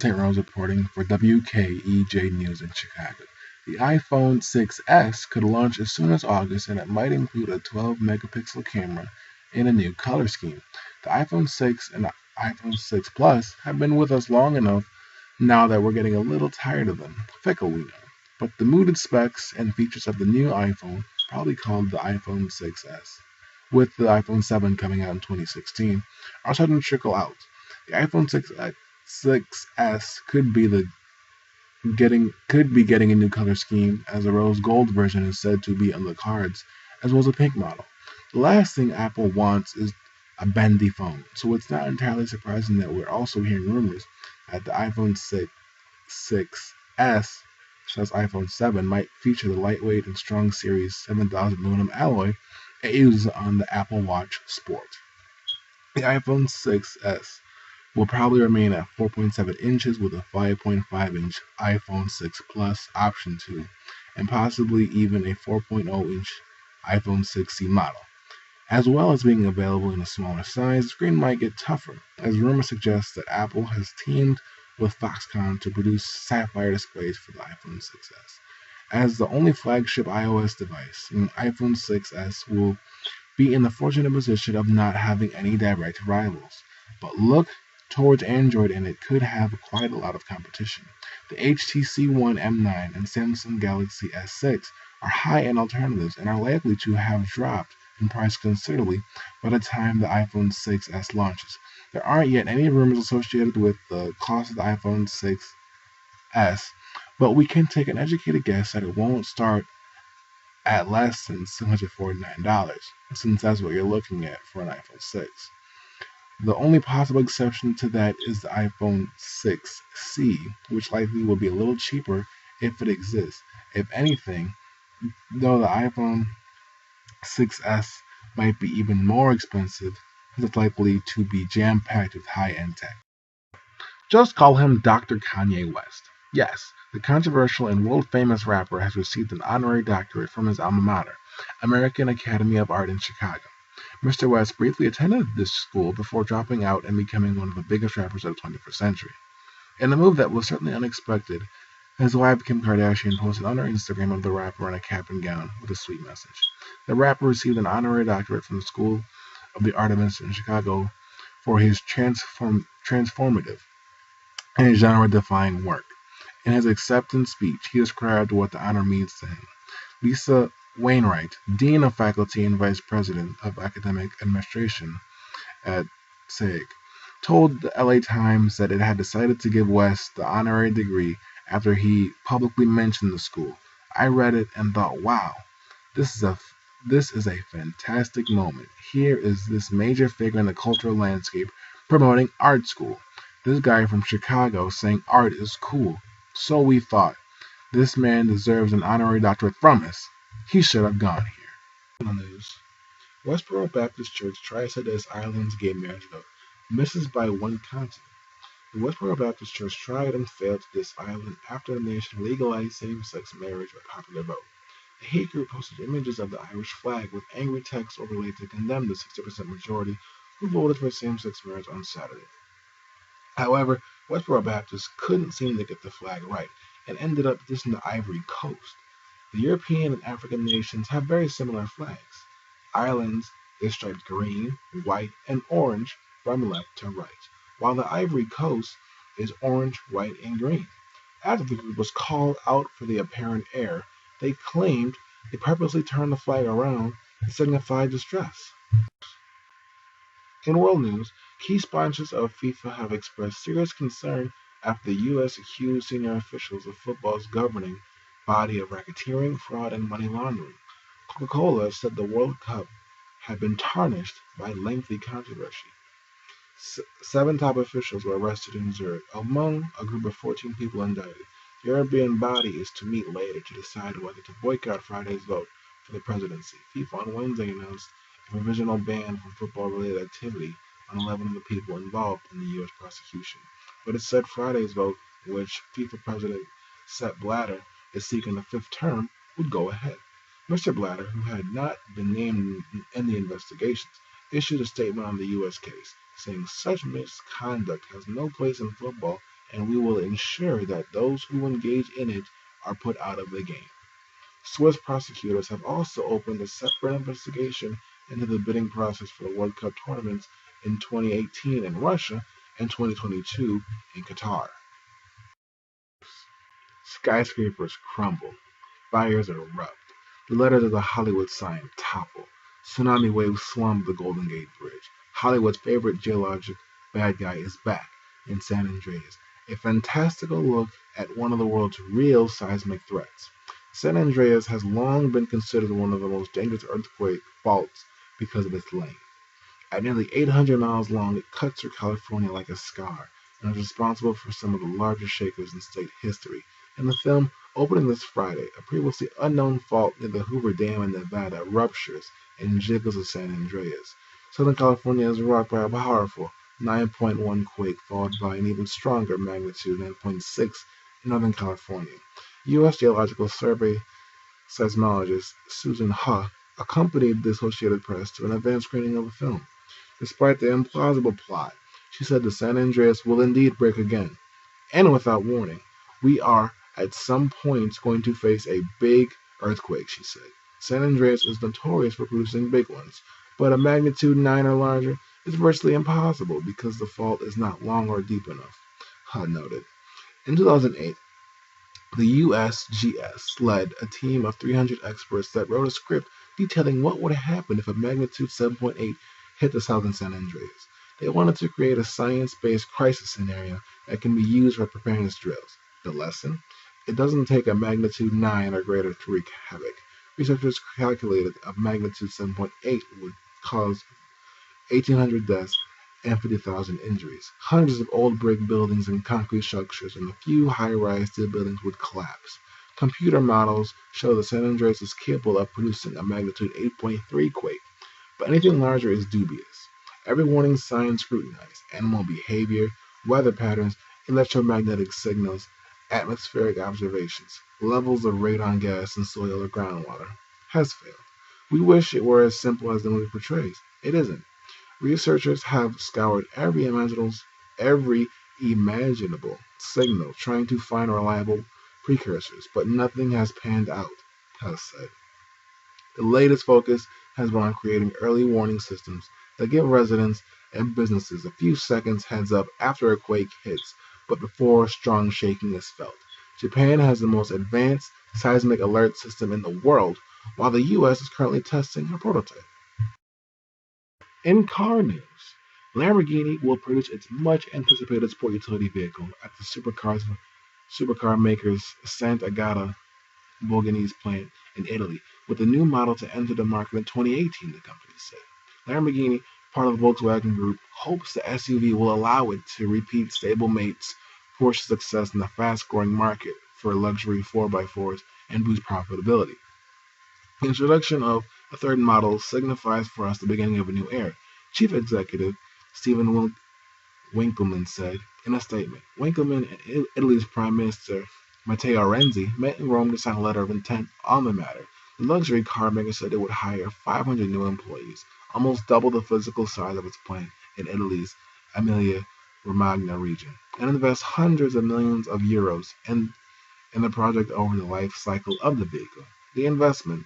St. Rose reporting for WKEJ News in Chicago. The iPhone 6s could launch as soon as August, and it might include a 12 megapixel camera in a new color scheme. The iPhone 6 and the iPhone 6 Plus have been with us long enough now that we're getting a little tired of them. Fickle, we know. But the mooted specs and features of the new iPhone, probably called the iPhone 6s, with the iPhone 7 coming out in 2016, are starting to trickle out. The iPhone 6s could be getting a new color scheme, as a rose gold version is said to be on the cards, as well as a pink model. The last thing Apple wants is a bendy phone, so it's not entirely surprising that we're also hearing rumors that the iPhone 6s says iPhone 7 might feature the lightweight and strong Series 7000 aluminum alloy it uses on the Apple Watch Sport. The iPhone 6s will probably remain at 4.7 inches with a 5.5-inch iPhone 6 Plus option to, and possibly even a 4.0-inch iPhone 6C model. As well as being available in a smaller size, the screen might get tougher, as rumors suggest that Apple has teamed with Foxconn to produce sapphire displays for the iPhone 6s. As the only flagship iOS device, the iPhone 6s will be in the fortunate position of not having any direct rivals. But look towards Android and it could have quite a lot of competition. The HTC One M9 and Samsung Galaxy S6 are high-end alternatives and are likely to have dropped in price considerably by the time the iPhone 6s launches. There aren't yet any rumors associated with the cost of the iPhone 6s, but we can take an educated guess that it won't start at less than $749, since that's what you're looking at for an iPhone 6. The only possible exception to that is the iPhone 6C, which likely will be a little cheaper if it exists. If anything, though the iPhone 6S might be even more expensive, it's likely to be jam-packed with high-end tech. Just call him Dr. Kanye West. Yes, the controversial and world-famous rapper has received an honorary doctorate from his alma mater, American Academy of Art in Chicago. Mr. West briefly attended this school before dropping out and becoming one of the biggest rappers of the 21st century. In a move that was certainly unexpected, his wife Kim Kardashian posted on her Instagram of the rapper in a cap and gown with a sweet message. The rapper received an honorary doctorate from the School of the Artemis in Chicago for his transformative and genre-defying work. In his acceptance speech, he described what the honor means to him. Lisa Wainwright, Dean of Faculty and Vice President of Academic Administration at SAG, told the LA Times that it had decided to give West the honorary degree after he publicly mentioned the school. I read it and thought, wow, this is a fantastic moment. Here is this major figure in the cultural landscape promoting art school. This guy from Chicago saying art is cool. So we thought, this man deserves an honorary doctorate from us. He should have gone here. News. Westboro Baptist Church tries to diss Ireland's gay marriage vote, misses by one continent. The Westboro Baptist Church tried and failed to diss Ireland after the nation legalized same-sex marriage by popular vote. The hate group posted images of the Irish flag with angry text overlaid to condemn the 60% majority who voted for same-sex marriage on Saturday. However, Westboro Baptists couldn't seem to get the flag right and ended up dissing the Ivory Coast. The European and African nations have very similar flags. Ireland's is striped green, white, and orange from left to right, while the Ivory Coast is orange, white, and green. After the group was called out for the apparent error, they claimed they purposely turned the flag around to signify distress. In world news, key sponsors of FIFA have expressed serious concern after the U.S. accused senior officials of football's governing body of racketeering, fraud, and money laundering. Coca-Cola said the World Cup had been tarnished by lengthy controversy. 7 top officials were arrested in Zurich, among a group of 14 people indicted. The European body is to meet later to decide whether to boycott Friday's vote for the presidency. FIFA on Wednesday announced a provisional ban from football-related activity on 11 of the people involved in the U.S. prosecution. But it said Friday's vote, in which FIFA President Sepp Blatter is seeking a 5th term, would go ahead. Mr. Blatter, who had not been named in the investigations, issued a statement on the U.S. case, saying such misconduct has no place in football and we will ensure that those who engage in it are put out of the game. Swiss prosecutors have also opened a separate investigation into the bidding process for the World Cup tournaments in 2018 in Russia and 2022 in Qatar. Skyscrapers crumble. Fires erupt. The letters of the Hollywood sign topple. Tsunami waves swarm the Golden Gate Bridge. Hollywood's favorite geologic bad guy is back in San Andreas. A fantastical look at one of the world's real seismic threats. San Andreas has long been considered one of the most dangerous earthquake faults because of its length. At nearly 800 miles long, it cuts through California like a scar and is responsible for some of the largest shakers in state history. In the film opening this Friday, a previously unknown fault near the Hoover Dam in Nevada ruptures and jiggles of San Andreas. Southern California is rocked by a powerful 9.1 quake, followed by an even stronger magnitude 9.6 in Northern California. U.S. Geological Survey seismologist Susan Ha accompanied the Associated Press to an advanced screening of the film. Despite the implausible plot, she said the San Andreas will indeed break again. And without warning, we are at some point going to face a big earthquake, she said. San Andreas is notorious for producing big ones, but a magnitude 9 or larger is virtually impossible because the fault is not long or deep enough, HUD noted. In 2008, the USGS led a team of 300 experts that wrote a script detailing what would happen if a magnitude 7.8 hit the southern San Andreas. They wanted to create a science-based crisis scenario that can be used for preparedness drills. The lesson? It doesn't take a magnitude 9 or greater to wreak havoc. Researchers calculated a magnitude 7.8 would cause 1,800 deaths and 50,000 injuries. Hundreds of old brick buildings and concrete structures and a few high-rise steel buildings would collapse. Computer models show that San Andreas is capable of producing a magnitude 8.3 quake, but anything larger is dubious. Every warning sign scrutinized: animal behavior, weather patterns, electromagnetic signals, atmospheric observations, levels of radon gas in soil or groundwater, has failed. We wish it were as simple as the movie portrays. It isn't. Researchers have scoured every imaginable signal trying to find reliable precursors, but nothing has panned out, Hess said. The latest focus has been on creating early warning systems that give residents and businesses a few seconds heads up after a quake hits, but before strong shaking is felt. Japan has the most advanced seismic alert system in the world, while the US is currently testing a prototype. In car news, Lamborghini will produce its much-anticipated sport utility vehicle at the supercar maker's Sant'Agata Bolognese plant in Italy, with a new model to enter the market in 2018, the company said. Lamborghini, part of the Volkswagen Group, hopes the SUV will allow it to repeat stablemate's Porsche success in the fast-growing market for luxury 4x4s and boost profitability. The introduction of a third model signifies for us the beginning of a new era, Chief Executive Stephen Winkleman said in a statement. Winkleman and Italy's Prime Minister Matteo Renzi met in Rome to sign a letter of intent on the matter. The luxury car maker said it would hire 500 new employees, almost double the physical size of its plant in Italy's Emilia-Romagna region, and invest hundreds of millions of euros in the project over the life cycle of the vehicle. The investment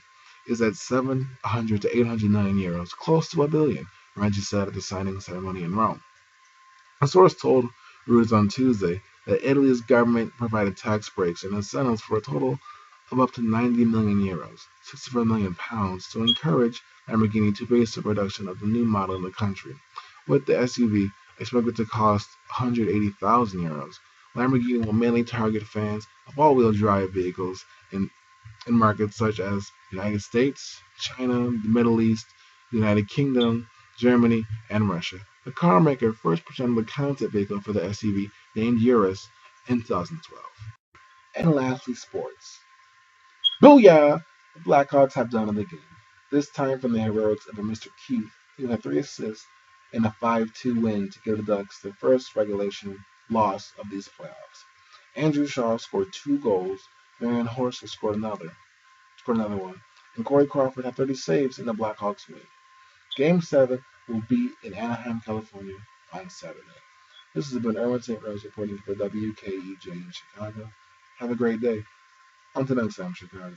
is at 700 to 800 million euros, close to a billion, Renzi said at the signing ceremony in Rome. A source told Reuters on Tuesday that Italy's government provided tax breaks and incentives for a total of up to 90 million euros, 64 million pounds, to encourage Lamborghini to base the production of the new model in the country. With the SUV expected to cost 180,000 euros, Lamborghini will mainly target fans of all-wheel drive vehicles in markets such as the United States, China, the Middle East, the United Kingdom, Germany, and Russia. The car maker first presented the concept vehicle for the SUV named Urus in 2012. And lastly, sports. Booyah! The Blackhawks have done it again. This time from the heroics of a Mr. Keith, who had 3 assists in a 5-2 win to give the Ducks their first regulation loss of these playoffs. Andrew Shaw scored 2 goals, Marion Horsey scored another one, and Corey Crawford had 30 saves in the Blackhawks win. Game 7 will be in Anaheim, California on Saturday. This has been Erwin St. Rose reporting for WKEJ in Chicago. Have a great day. Until next time, Chicago.